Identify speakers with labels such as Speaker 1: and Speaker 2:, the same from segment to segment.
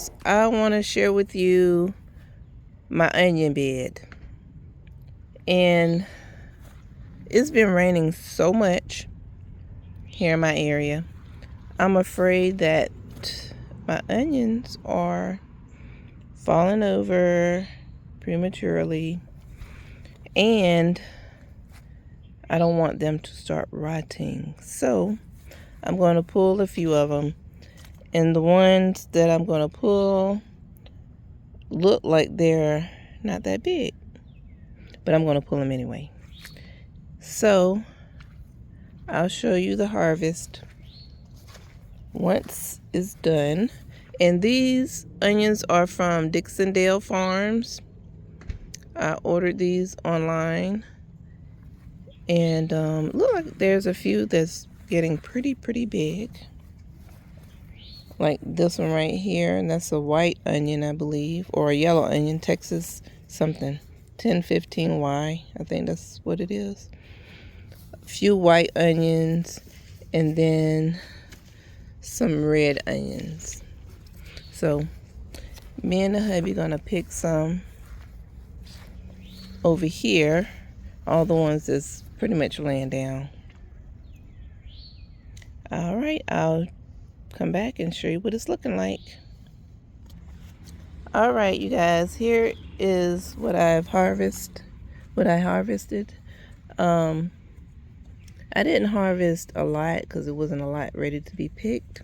Speaker 1: guys, I want to share with you my onion bed. And it's been raining so much here in my area. I'm afraid that my onions are falling over prematurely, and I don't want them to start rotting. So I'm going to pull a few of them, and the ones that I'm going to pull look like they're not that big, but I'm going to pull them anyway. So I'll show you the harvest once it's done. And these onions are from Dixondale Farms. I ordered these online, and look like there's a few that's getting pretty big, like this one right here, and that's a white onion, I believe, or a yellow onion, Texas something, 1015Y, I think that's what it is. A few white onions, and then some red onions. So me and the hubby gonna pick some over here, all the ones that's pretty much laying down. All right, I'll come back and show you what it's looking like. All right, you guys, here is what I harvested. I didn't harvest a lot because it wasn't a lot ready to be picked,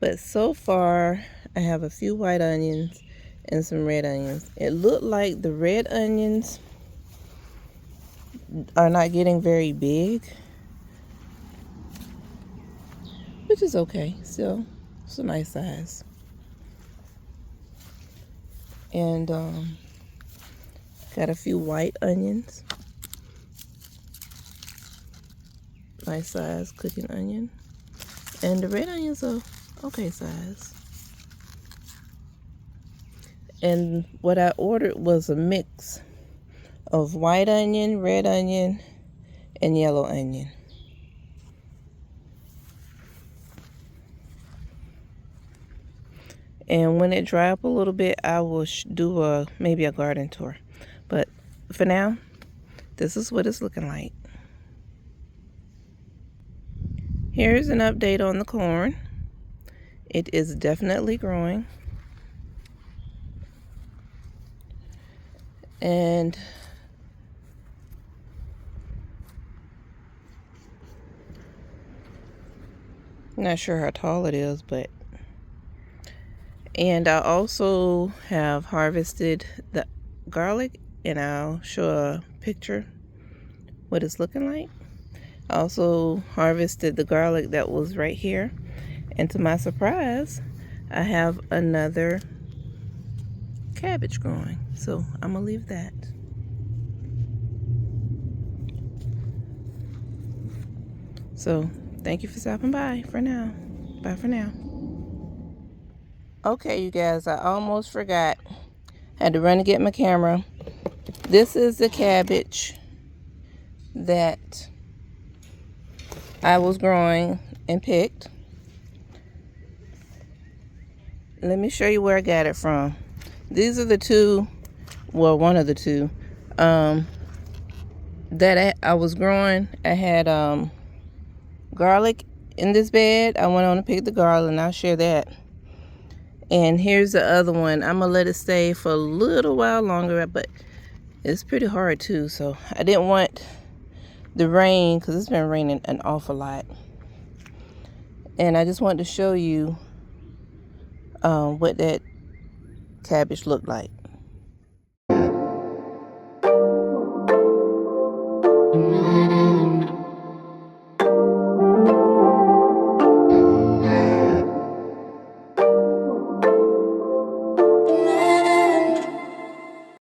Speaker 1: but so far I have a few white onions and some red onions. It looked like the red onions are not getting very big, which is okay. Still, it's a nice size. And got a few white onions, nice size cooking onion, and the red onions are okay size. And what I ordered was a mix of white onion, red onion, and yellow onion. And when it dry up a little bit, I will do maybe a garden tour. But for now, this is what it's looking like. Here's an update on the corn. It is definitely growing. And I'm not sure how tall it is, but and I also have harvested the garlic, and I'll show a picture what it's looking like. I also harvested the garlic that was right here, and to my surprise, I have another cabbage growing, so I'm gonna leave that. So thank you for stopping by for now. Bye for now. Okay, you guys, I almost forgot. Had to run to get my camera. This is the cabbage that I was growing and picked. Let me show you where I got it from. These are the two, well, one of the two that I was growing. I had garlic in this bed. I went on to pick the garlic, and I'll share that. And here's the other one. I'm gonna let it stay for a little while longer, but it's pretty hard too, so I didn't want the rain, because it's been raining an awful lot, and I just wanted to show you what that cabbage looked like.